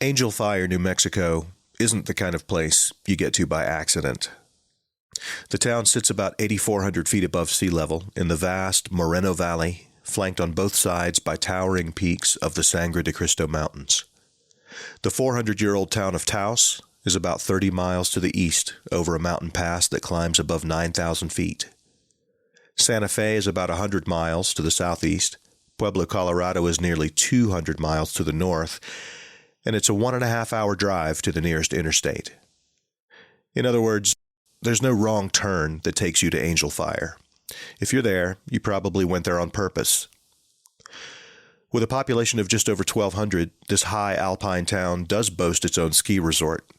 Angel Fire, New Mexico, isn't the kind of place you get to by accident. The town sits about 8,400 feet above sea level in the vast Moreno Valley, flanked on both sides by towering peaks of the Sangre de Cristo Mountains. The 400-year-old town of Taos is about 30 miles to the east over a mountain pass that climbs above 9,000 feet. Santa Fe is about 100 miles to the southeast. Pueblo, Colorado is nearly 200 miles to the north, and it's a 1.5-hour drive to the nearest interstate. In other words, there's no wrong turn that takes you to Angel Fire. If you're there, you probably went there on purpose. With a population of just over 1,200, this high alpine town does boast its own ski resort.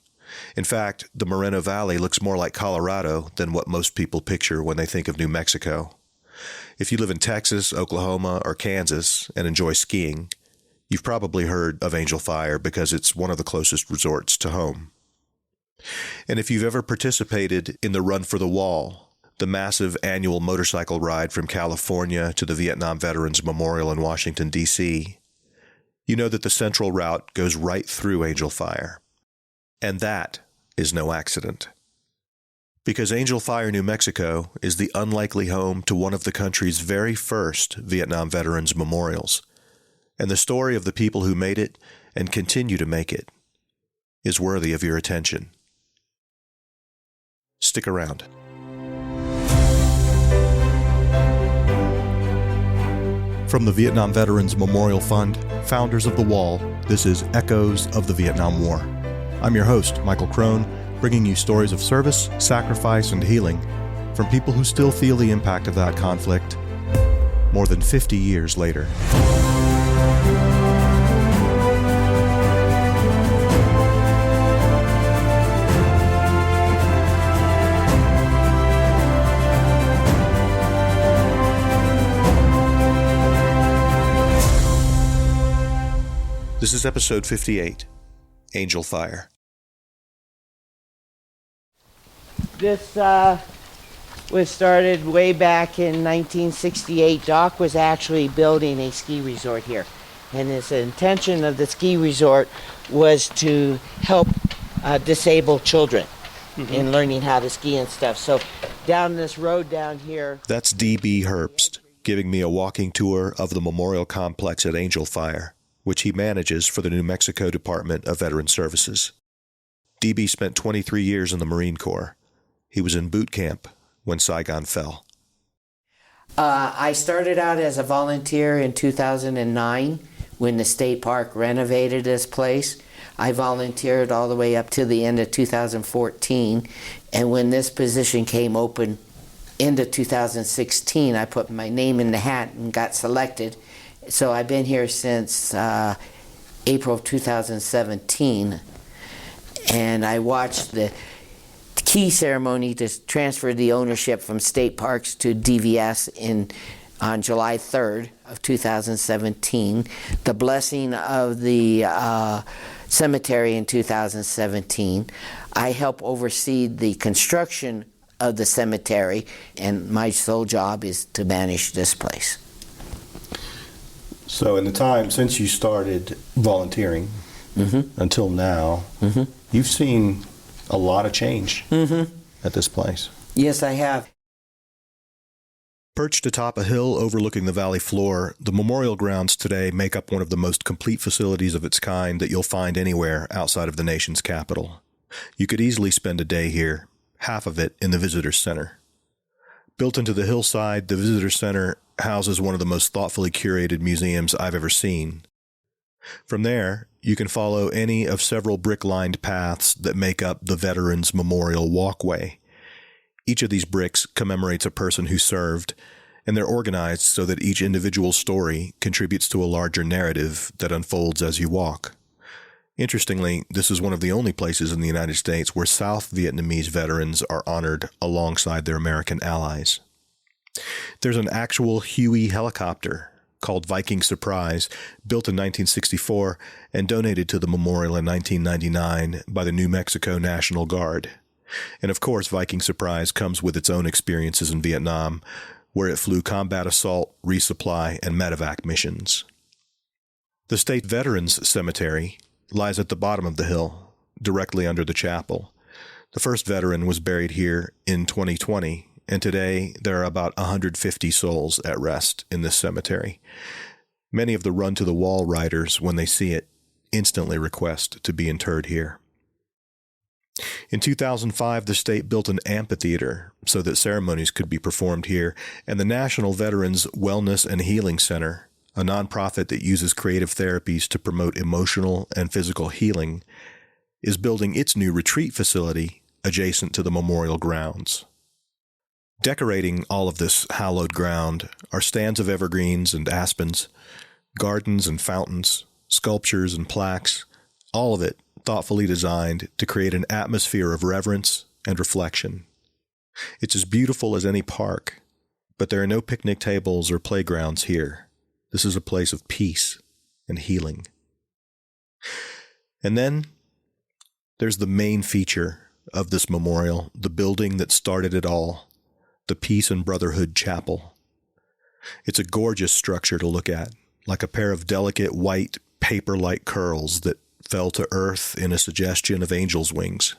In fact, the Moreno Valley looks more like Colorado than what most people picture when they think of New Mexico. If you live in Texas, Oklahoma, or Kansas and enjoy skiing, you've probably heard of Angel Fire because it's one of the closest resorts to home. And if you've ever participated in the Run for the Wall, the massive annual motorcycle ride from California to the Vietnam Veterans Memorial in Washington, D.C., you know that the central route goes right through Angel Fire. And that is no accident. Because Angel Fire, New Mexico is the unlikely home to one of the country's very first Vietnam Veterans Memorials. And the story of the people who made it and continue to make it is worthy of your attention. Stick around. From the Vietnam Veterans Memorial Fund, founders of the Wall, this is Echoes of the Vietnam War. I'm your host, Michael Crone, bringing you stories of service, sacrifice, and healing from people who still feel the impact of that conflict more than 50 years later. This is episode 58, Angel Fire. This was started way back in 1968. Doc was actually building a ski resort here. And his intention of the ski resort was to help disabled children in learning how to ski and stuff. So down this road down here... That's D.B. Herbst giving me a walking tour of the memorial complex at Angel Fire, which he manages for the New Mexico Department of Veteran Services. D.B. spent 23 years in the Marine Corps. He was in boot camp when Saigon fell. I started out as a volunteer in 2009 when the state park renovated this place. I volunteered all the way up to the end of 2014, and when this position came open into 2016, I put my name in the hat and got selected. So I've been here since April of 2017, and I watched the key ceremony to transfer the ownership from state parks to DVS on July 3rd of 2017, the blessing of the cemetery in 2017. I help oversee the construction of the cemetery, and my sole job is to manage this place. So in the time since you started volunteering until now, you've seen a lot of change at this place. Yes, I have. Perched atop a hill overlooking the valley floor, the memorial grounds today make up one of the most complete facilities of its kind that you'll find anywhere outside of the nation's capital. You could easily spend a day here, half of it in the visitor center. Built into the hillside, the visitor center houses one of the most thoughtfully curated museums I've ever seen. From there, you can follow any of several brick-lined paths that make up the Veterans Memorial Walkway. Each of these bricks commemorates a person who served, and they're organized so that each individual story contributes to a larger narrative that unfolds as you walk. Interestingly, this is one of the only places in the United States where South Vietnamese veterans are honored alongside their American allies. There's an actual Huey helicopter called Viking Surprise, built in 1964 and donated to the memorial in 1999 by the New Mexico National Guard. And of course, Viking Surprise comes with its own experiences in Vietnam, where it flew combat assault, resupply, and medevac missions. The State Veterans Cemetery lies at the bottom of the hill, directly under the chapel. The first veteran was buried here in 2020, and today there are about 150 souls at rest in this cemetery. Many of the run-to-the-wall riders, when they see it, instantly request to be interred here. In 2005, the state built an amphitheater so that ceremonies could be performed here, and the National Veterans Wellness and Healing Center, a nonprofit that uses creative therapies to promote emotional and physical healing, is building its new retreat facility adjacent to the memorial grounds. Decorating all of this hallowed ground are stands of evergreens and aspens, gardens and fountains, sculptures and plaques, all of it thoughtfully designed to create an atmosphere of reverence and reflection. It's as beautiful as any park, but there are no picnic tables or playgrounds here. This is a place of peace and healing. And then there's the main feature of this memorial, the building that started it all, the Peace and Brotherhood Chapel. It's a gorgeous structure to look at, like a pair of delicate white paper-like curls that fell to earth in a suggestion of angels' wings.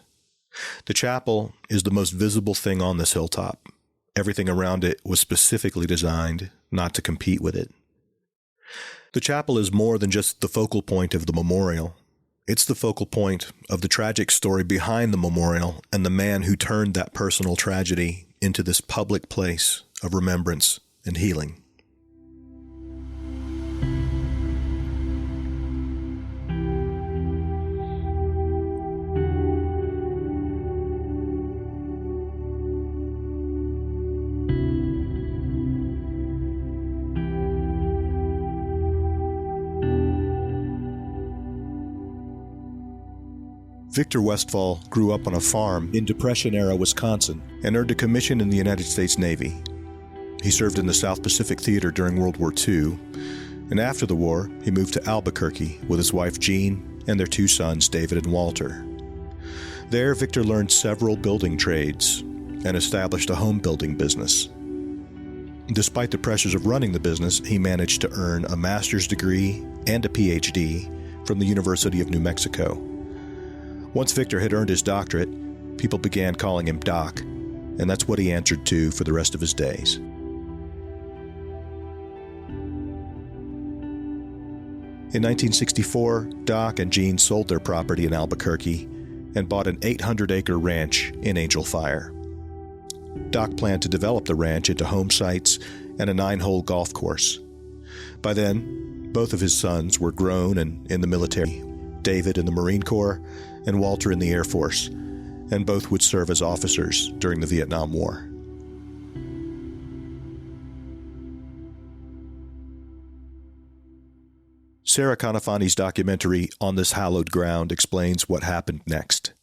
The chapel is the most visible thing on this hilltop. Everything around it was specifically designed not to compete with it. The chapel is more than just the focal point of the memorial. It's the focal point of the tragic story behind the memorial and the man who turned that personal tragedy into this public place of remembrance and healing. Victor Westfall grew up on a farm in Depression-era Wisconsin and earned a commission in the United States Navy. He served in the South Pacific Theater during World War II, and after the war, he moved to Albuquerque with his wife Jean and their two sons, David and Walter. There, Victor learned several building trades and established a home building business. Despite the pressures of running the business, he managed to earn a master's degree and a PhD from the University of New Mexico. Once Victor had earned his doctorate, people began calling him Doc, and that's what he answered to for the rest of his days. In 1964, Doc and Jean sold their property in Albuquerque and bought an 800-acre ranch in Angel Fire. Doc planned to develop the ranch into home sites and a 9-hole golf course. By then, both of his sons were grown and in the military, David in the Marine Corps and Walter in the Air Force, and both would serve as officers during the Vietnam War. Sarah Conifani's documentary On This Hallowed Ground explains what happened next.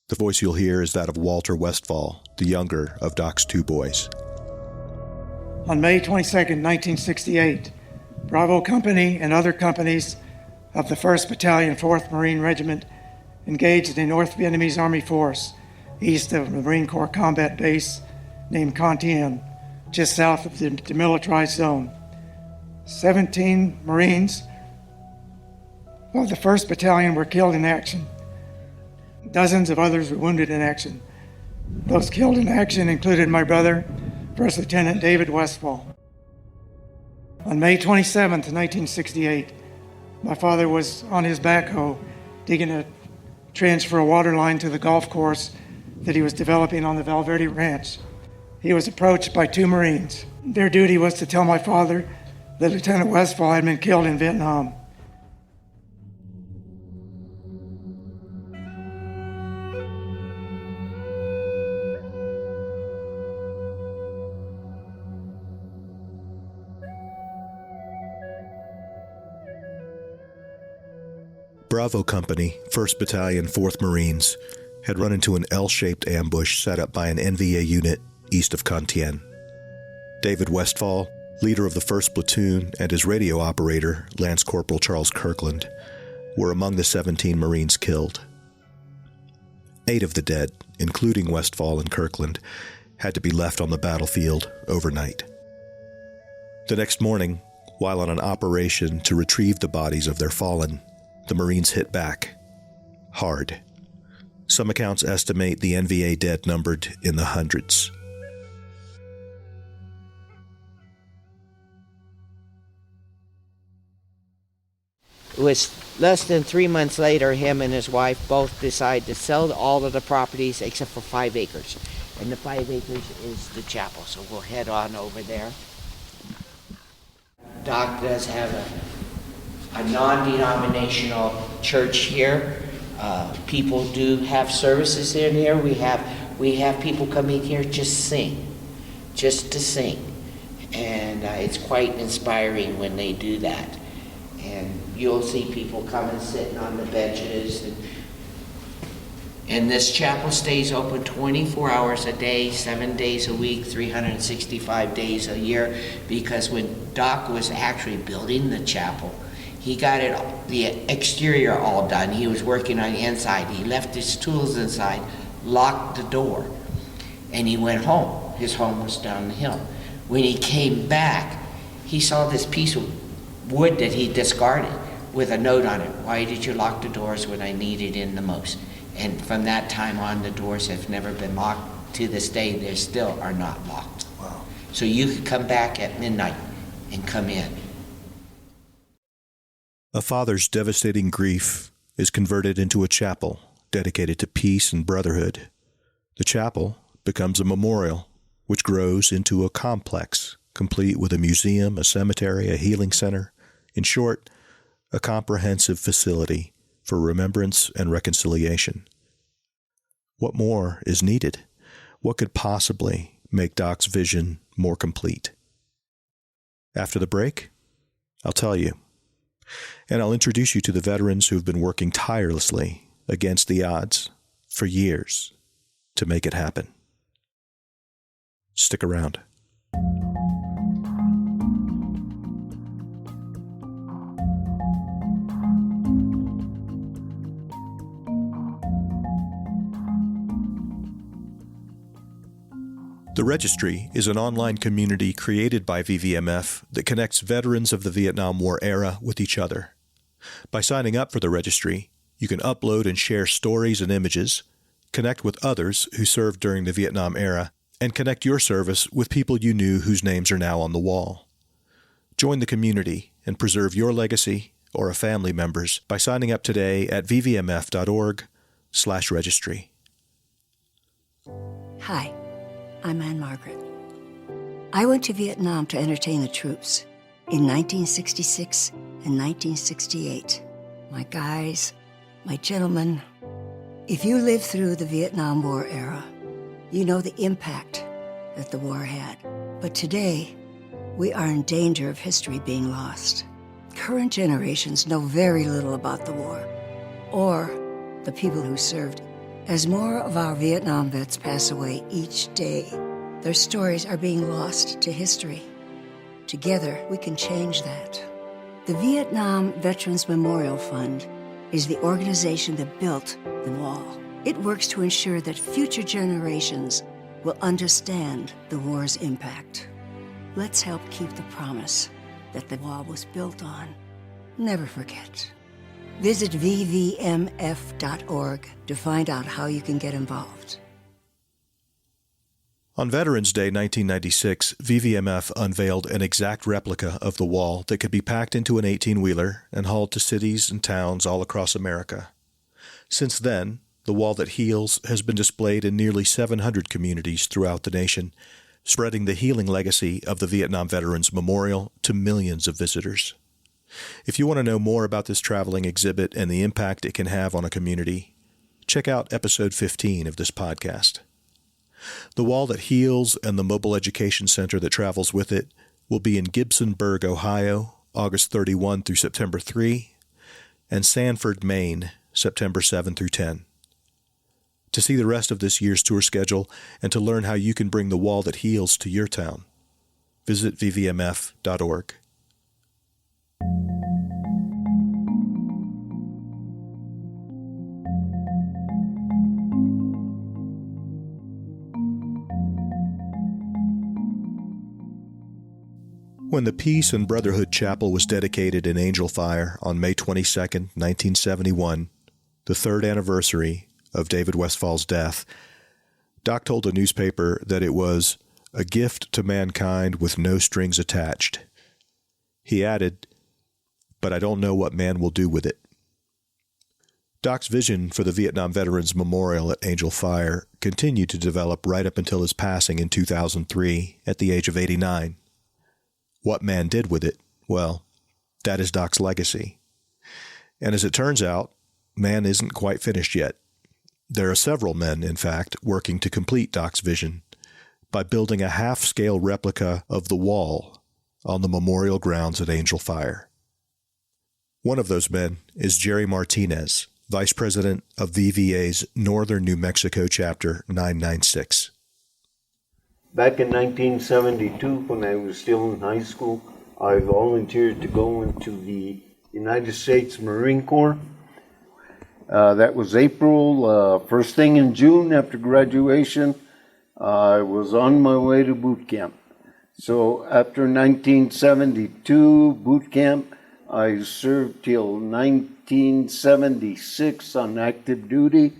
The voice you'll hear is that of Walter Westfall, the younger of Doc's two boys. On May 22, 1968, Bravo Company and other companies of the 1st Battalion, 4th Marine Regiment engaged a North Vietnamese Army force east of the Marine Corps combat base named Con Tien, just south of the demilitarized zone. 17 Marines of the 1st Battalion were killed in action. Dozens of others were wounded in action. Those killed in action included my brother, First Lieutenant David Westfall. On May 27, 1968, my father was on his backhoe digging a trench for a water line to the golf course that he was developing on the Valverde Ranch. He was approached by 2 Marines. Their duty was to tell my father that Lieutenant Westfall had been killed in Vietnam. Bravo Company, 1st Battalion, 4th Marines, had run into an L-shaped ambush set up by an NVA unit east of Con Tien. David Westfall, leader of the 1st Platoon, and his radio operator, Lance Corporal Charles Kirkland, were among the 17 Marines killed. 8 of the dead, including Westfall and Kirkland, had to be left on the battlefield overnight. The next morning, while on an operation to retrieve the bodies of their fallen, the Marines hit back. Hard. Some accounts estimate the NVA dead numbered in the hundreds. It was less than 3 months later, him and his wife both decided to sell all of the properties except for 5 acres. And the 5 acres is the chapel, so we'll head on over there. Doc does have a non-denominational church here. People do have services in here. We have people coming here just to sing. And it's quite inspiring when they do that. And you'll see people coming, sitting on the benches. And this chapel stays open 24 hours a day, 7 days a week, 365 days a year, because when Doc was actually building the chapel, he got the exterior all done. He was working on the inside. He left his tools inside, locked the door, and he went home. His home was down the hill. When he came back, he saw this piece of wood that he discarded with a note on it. Why did you lock the doors when I needed in the most? And from that time on, the doors have never been locked. To this day, they still are not locked. Wow. So you could come back at midnight and come in. A father's devastating grief is converted into a chapel dedicated to peace and brotherhood. The chapel becomes a memorial, which grows into a complex, complete with a museum, a cemetery, a healing center. In short, a comprehensive facility for remembrance and reconciliation. What more is needed? What could possibly make Doc's vision more complete? After the break, I'll tell you. And I'll introduce you to the veterans who've been working tirelessly against the odds for years to make it happen. Stick around. The Registry is an online community created by VVMF that connects veterans of the Vietnam War era with each other. By signing up for the Registry, you can upload and share stories and images, connect with others who served during the Vietnam era, and connect your service with people you knew whose names are now on the wall. Join the community and preserve your legacy or a family member's by signing up today at vvmf.org/registry. Hi. I'm Anne Margaret. I went to Vietnam to entertain the troops in 1966 and 1968. My guys, my gentlemen, if you lived through the Vietnam War era, you know the impact that the war had. But today, we are in danger of history being lost. Current generations know very little about the war or the people who served. As more of our Vietnam vets pass away each day, their stories are being lost to history. Together, we can change that. The Vietnam Veterans Memorial Fund is the organization that built the wall. It works to ensure that future generations will understand the war's impact. Let's help keep the promise that the wall was built on. Never forget. Visit vvmf.org to find out how you can get involved. On Veterans Day 1996, VVMF unveiled an exact replica of the wall that could be packed into an 18-wheeler and hauled to cities and towns all across America. Since then, the wall that heals has been displayed in nearly 700 communities throughout the nation, spreading the healing legacy of the Vietnam Veterans Memorial to millions of visitors. If you want to know more about this traveling exhibit and the impact it can have on a community, check out episode 15 of this podcast. The Wall That Heals and the Mobile Education Center that travels with it will be in Gibsonburg, Ohio, August 31 through September 3, and Sanford, Maine, September 7 through 10. To see the rest of this year's tour schedule and to learn how you can bring the Wall That Heals to your town, visit vvmf.org. When the Peace and Brotherhood Chapel was dedicated in Angel Fire on May 22, 1971, the third anniversary of David Westfall's death, Doc told a newspaper that it was a gift to mankind with no strings attached. He added, "But I don't know what man will do with it." Doc's vision for the Vietnam Veterans Memorial at Angel Fire continued to develop right up until his passing in 2003 at the age of 89. What man did with it, well, that is Doc's legacy. And as it turns out, man isn't quite finished yet. There are several men, in fact, working to complete Doc's vision by building a half-scale replica of the wall on the memorial grounds at Angel Fire. One of those men is Jerry Martinez, Vice President of VVA's Northern New Mexico Chapter 996. Back in 1972, when I was still in high school, I volunteered to go into the United States Marine Corps. That was April. First thing in June after graduation, I was on my way to boot camp. So after 1972 boot camp, I served till 1976 on active duty.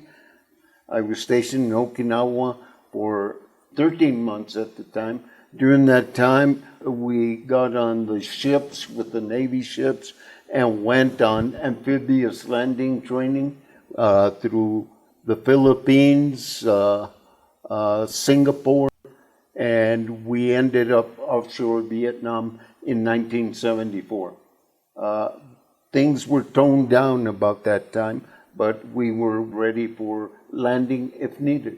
I was stationed in Okinawa for 13 months at the time. During that time, we got on the ships with the Navy ships and went on amphibious landing training through the Philippines, Singapore, and we ended up offshore Vietnam in 1974. Things were toned down about that time, but we were ready for landing if needed.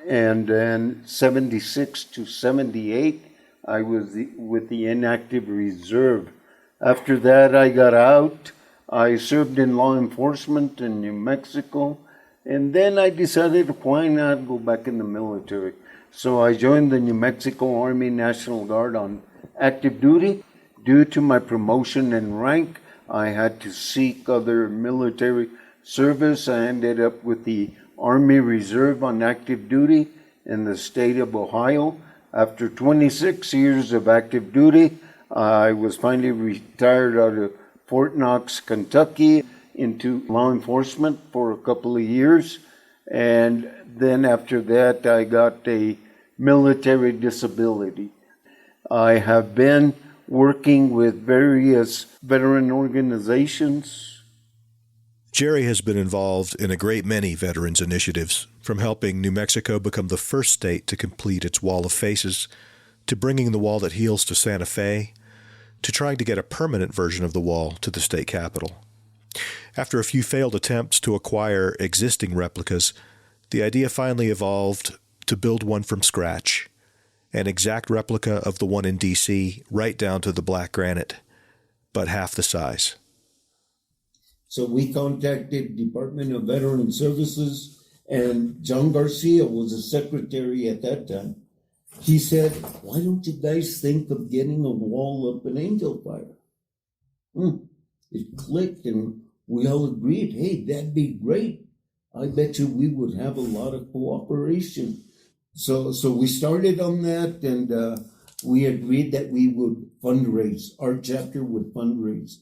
And then 76 to 78, I was with the inactive reserve. After that, I got out. I served in law enforcement in New Mexico, and then I decided why not go back in the military. So I joined the New Mexico Army National Guard on active duty. Due to my promotion in rank, I had to seek other military service. I ended up with the Army Reserve on active duty in the state of Ohio. After 26 years of active duty, I was finally retired out of Fort Knox, Kentucky, into law enforcement for a couple of years. And then after that, I got a military disability. I have been working with various veteran organizations. Jerry has been involved in a great many veterans initiatives, from helping New Mexico become the first state to complete its Wall of Faces, to bringing the Wall That Heals to Santa Fe, to trying to get a permanent version of the wall to the state capitol. After a few failed attempts to acquire existing replicas, the idea finally evolved to build one from scratch, an exact replica of the one in D.C., right down to the black granite, but half the size. So we contacted Department of Veteran Services, and John Garcia was a secretary at that time. He said, "Why don't you guys think of getting a wall up in Angel Fire?" It clicked, and we all agreed, hey, that'd be great. I bet you we would have a lot of cooperation. So we started on that, and we agreed that we would fundraise. Our chapter would fundraise.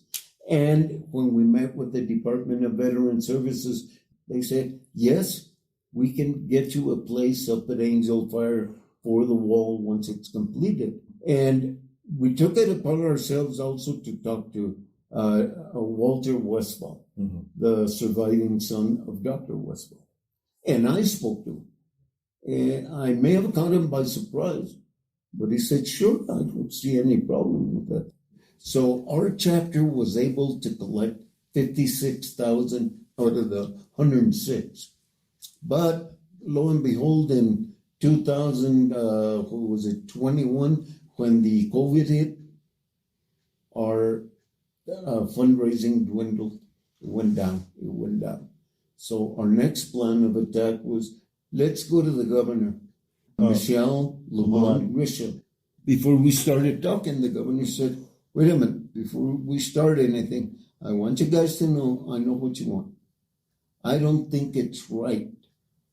And when we met with the Department of Veteran Services, they said, yes, we can get you a place up at Angel Fire for the wall once it's completed. And we took it upon ourselves also to talk to Walter Westfall, the surviving son of Dr. Westfall. And I spoke to him. And I may have caught him by surprise, but he said, sure, I don't see any problem with that. So our chapter was able to collect 56,000 out of the 106. But lo and behold, in 2021, when the COVID hit, our fundraising dwindled. It went down. So our next plan of attack was, let's go to the governor, Michelle LeBlanc Grisham. Before we started talking, the governor said, wait a minute, before we start anything, I want you guys to know I know what you want. I don't think it's right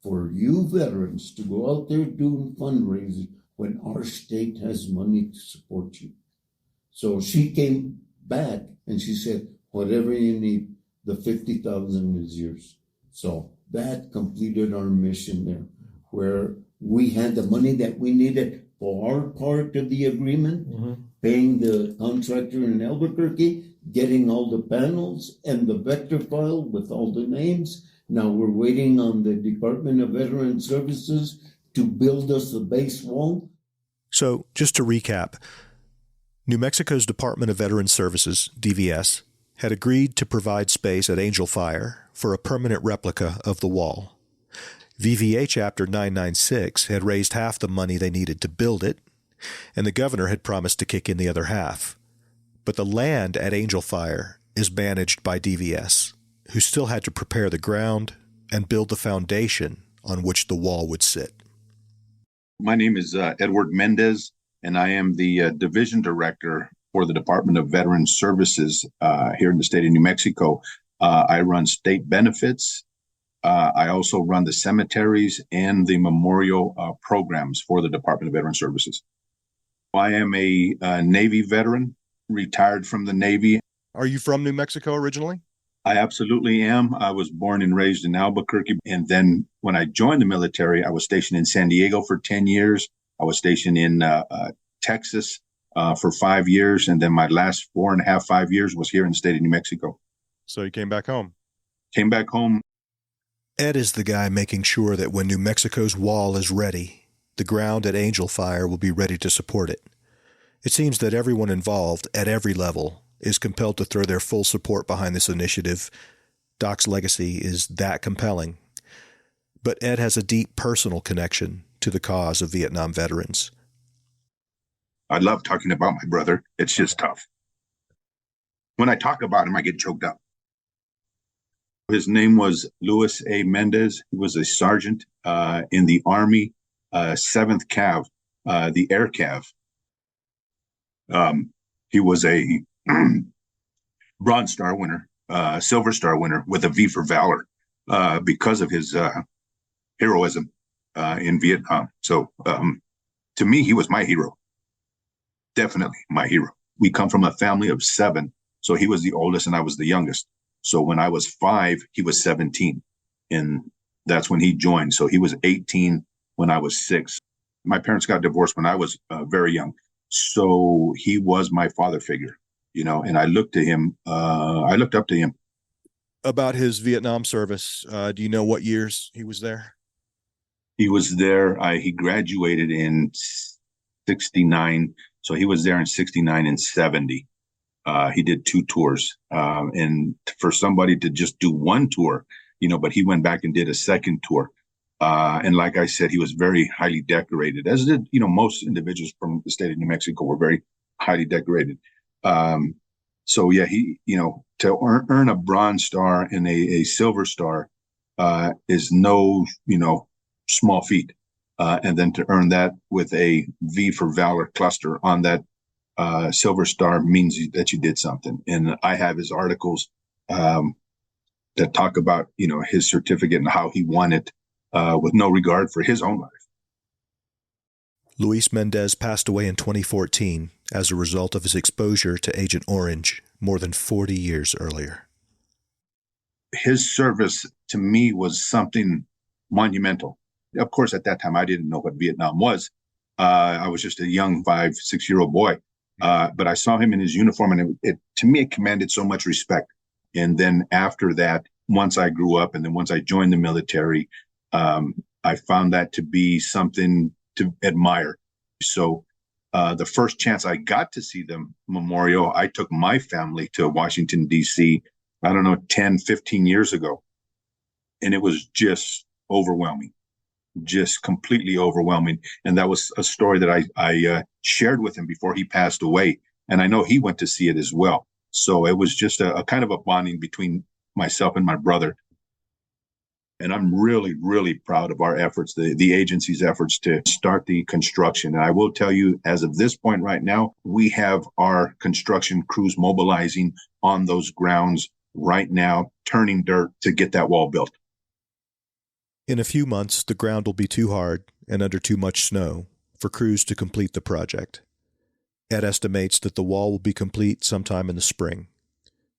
for you veterans to go out there doing fundraising when our state has money to support you. So she came back and she said, whatever you need, the 50,000 is yours. So that completed our mission there, where we had the money that we needed for our part of the agreement, paying the contractor in Albuquerque, getting all the panels and the vector file with all the names. Now we're waiting on the Department of Veteran Services to build us the base wall. So, just to recap, New Mexico's Department of Veteran Services, DVS, had agreed to provide space at Angel Fire for a permanent replica of the wall. VVA Chapter 996 had raised half the money they needed to build it, and the governor had promised to kick in the other half. But the land at Angel Fire is managed by DVS, who still had to prepare the ground and build the foundation on which the wall would sit. My name is Edward Mendez, and I am the division director for the Department of Veteran Services here in the state of New Mexico. I run state benefits. I also run the cemeteries and the memorial programs for the Department of Veteran Services. I am a Navy veteran, retired from the Navy. Are you from New Mexico originally? I absolutely am. I was born and raised in Albuquerque. And then when I joined the military, I was stationed in San Diego for 10 years. I was stationed in Texas for 5 years. And then my last 5 years was here in the state of New Mexico. So you came back home? Came back home. Ed is the guy making sure that when New Mexico's wall is ready, the ground at Angel Fire will be ready to support it. It seems that everyone involved at every level is compelled to throw their full support behind this initiative. Doc's legacy is that compelling. But Ed has a deep personal connection to the cause of Vietnam veterans. I love talking about my brother. It's just tough. When I talk about him, I get choked up. His name was Louis A. Mendez. He was a sergeant in the Army, 7th Cav, the Air Cav. He was a Bronze Star winner, Silver Star winner with a V for Valor because of his heroism in Vietnam. So to me, he was my hero. Definitely my hero. We come from a family of 7. So he was the oldest and I was the youngest. So when I was 5, he was 17. And that's when he joined. So he was 18 when I was 6. My parents got divorced when I was very young. So he was my father figure, you know, and I looked up to him. About his Vietnam service, do you know what years he was there? He was there. He graduated in 69. So he was there in 69 and 70. He did 2 tours. And for somebody to just do 1 tour, you know, but he went back and did a second tour. And like I said, he was very highly decorated, as did, you know, most individuals from the state of New Mexico were very highly decorated. So yeah, he, you know, to earn a Bronze Star and a Silver Star is no, you know, small feat. And then to earn that with a V for Valor cluster on that Silver Star means that you did something. And I have his articles that talk about, you know, his certificate and how he won it. With no regard for his own life. Luis Mendez passed away in 2014 as a result of his exposure to Agent Orange more than 40 years earlier. His service to me was something monumental. Of course, at that time, I didn't know what Vietnam was. I was just a young 5-6-year-old boy. But I saw him in his uniform, and to me, it commanded so much respect. And then after that, once I grew up and then once I joined the military, I found that to be something to admire. So the first chance I got to see the memorial, I took my family to Washington, D.C., I don't know, 10, 15 years ago. And it was just overwhelming, just completely overwhelming. And that was a story that I shared with him before he passed away. And I know he went to see it as well. So it was just a kind of a bonding between myself and my brother. And I'm really, really proud of our efforts, the agency's efforts to start the construction. And I will tell you, as of this point right now, we have our construction crews mobilizing on those grounds right now, turning dirt to get that wall built. In a few months, the ground will be too hard and under too much snow for crews to complete the project. Ed estimates that the wall will be complete sometime in the spring.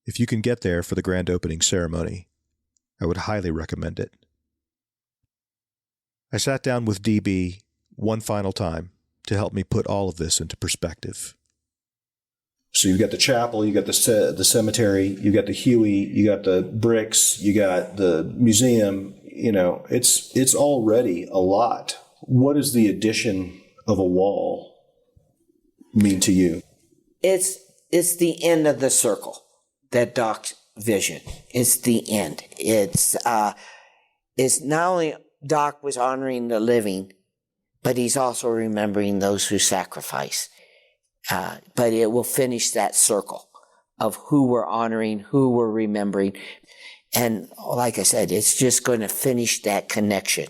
If you can get there for the grand opening ceremony, I would highly recommend it. I sat down with DB one final time to help me put all of this into perspective. So you've got the chapel, you got the cemetery, you got the Huey, you got the bricks, you got the museum. You know, it's already a lot. What does the addition of a wall mean to you? It's the end of the circle, that Doc's vision. It's the end. It's not only Doc was honoring the living, but he's also remembering those who sacrifice. But it will finish that circle of who we're honoring, who we're remembering. And like I said, it's just going to finish that connection.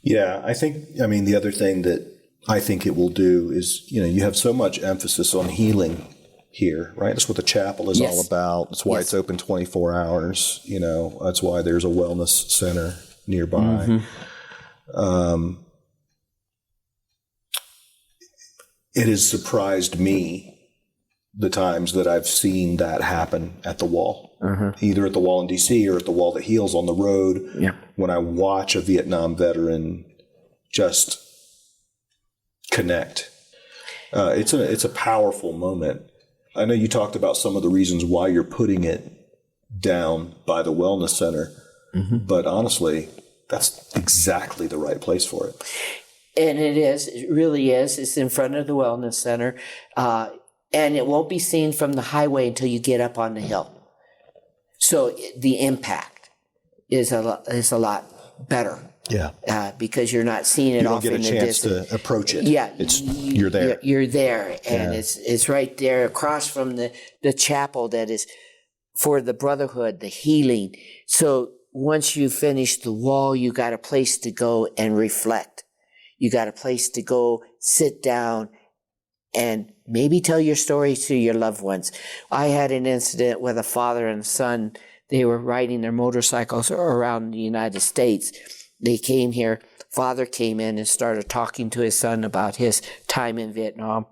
Yeah, the other thing that I think it will do is, you have so much emphasis on healing here, right? That's what the chapel is all about. That's why it's open 24 hours. That's why there's a wellness center nearby. Mm-hmm. It has surprised me the times that I've seen that happen at the wall, either at the wall in D.C. or at the wall that heals on the road. Yeah. When I watch a Vietnam veteran just connect, it's a powerful moment. I know you talked about some of the reasons why you're putting it down by the wellness center, but honestly, that's exactly the right place for it. And it really is. It's in front of the wellness center. And it won't be seen from the highway until you get up on the hill. So the impact is a lot better. Yeah. Because you're not seeing it off in the distance. You don't get a chance to approach it. Yeah. You're there. You're there. And it's right there across from the chapel that is for the brotherhood, the healing. So once you finish the wall, you got a place to go and reflect. You got a place to go sit down and maybe tell your story to your loved ones. I had an incident with a father and son. They were riding their motorcycles around the United States. They came here. Father came in and started talking to his son about his time in Vietnam.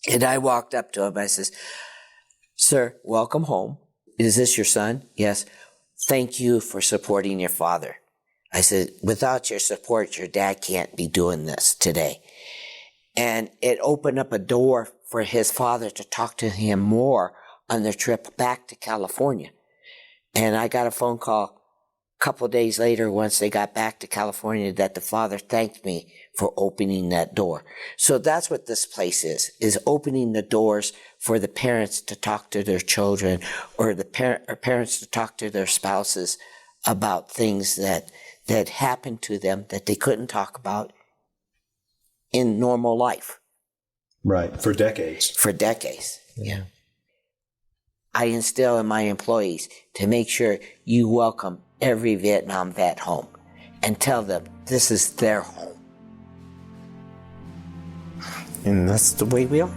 And I walked up to him. I says, "Sir, welcome home. Is this your son?" "Yes." "Thank you for supporting your father." I said, "Without your support, your dad can't be doing this today." And it opened up a door for his father to talk to him more on their trip back to California. And I got a phone call a couple of days later, once they got back to California, that the father thanked me for opening that door. So that's what this place is opening the doors for the parents to talk to their children, or the parents to talk to their spouses about things that happened to them that they couldn't talk about in normal life. Right, for decades. For decades, yeah. I instill in my employees to make sure you welcome every Vietnam vet home and tell them this is their home. And that's the way we are.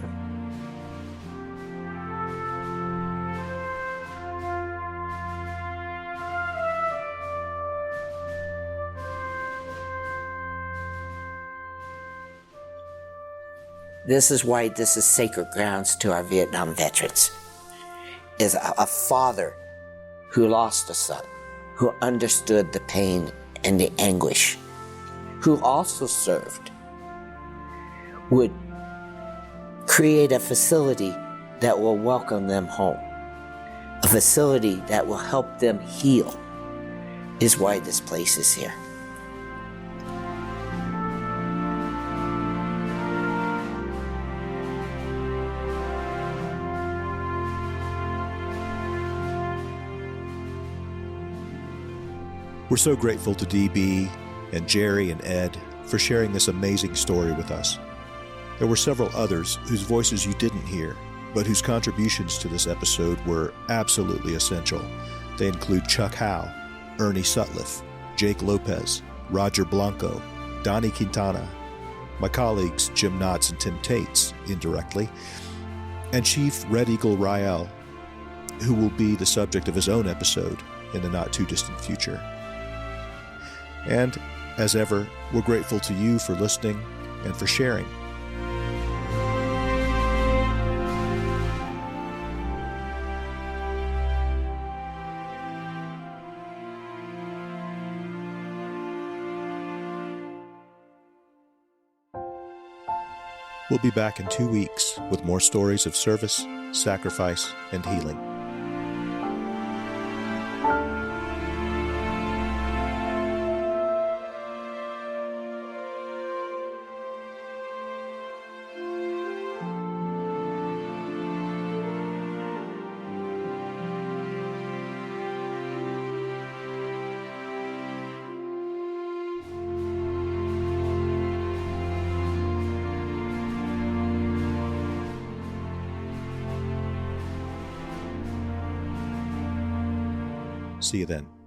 This is why this is sacred grounds to our Vietnam veterans. Is a father who lost a son, who understood the pain and the anguish, who also served, would create a facility that will welcome them home, a facility that will help them heal, is why this place is here. We're so grateful to DB and Jerry and Ed for sharing this amazing story with us. There were several others whose voices you didn't hear, but whose contributions to this episode were absolutely essential. They include Chuck Howe, Ernie Sutliff, Jake Lopez, Roger Blanco, Donnie Quintana, my colleagues Jim Knotts and Tim Tates, indirectly, and Chief Red Eagle Rael, who will be the subject of his own episode in the not-too-distant future. And, as ever, we're grateful to you for listening and for sharing. We'll be back in 2 weeks with more stories of service, sacrifice, and healing. See you then.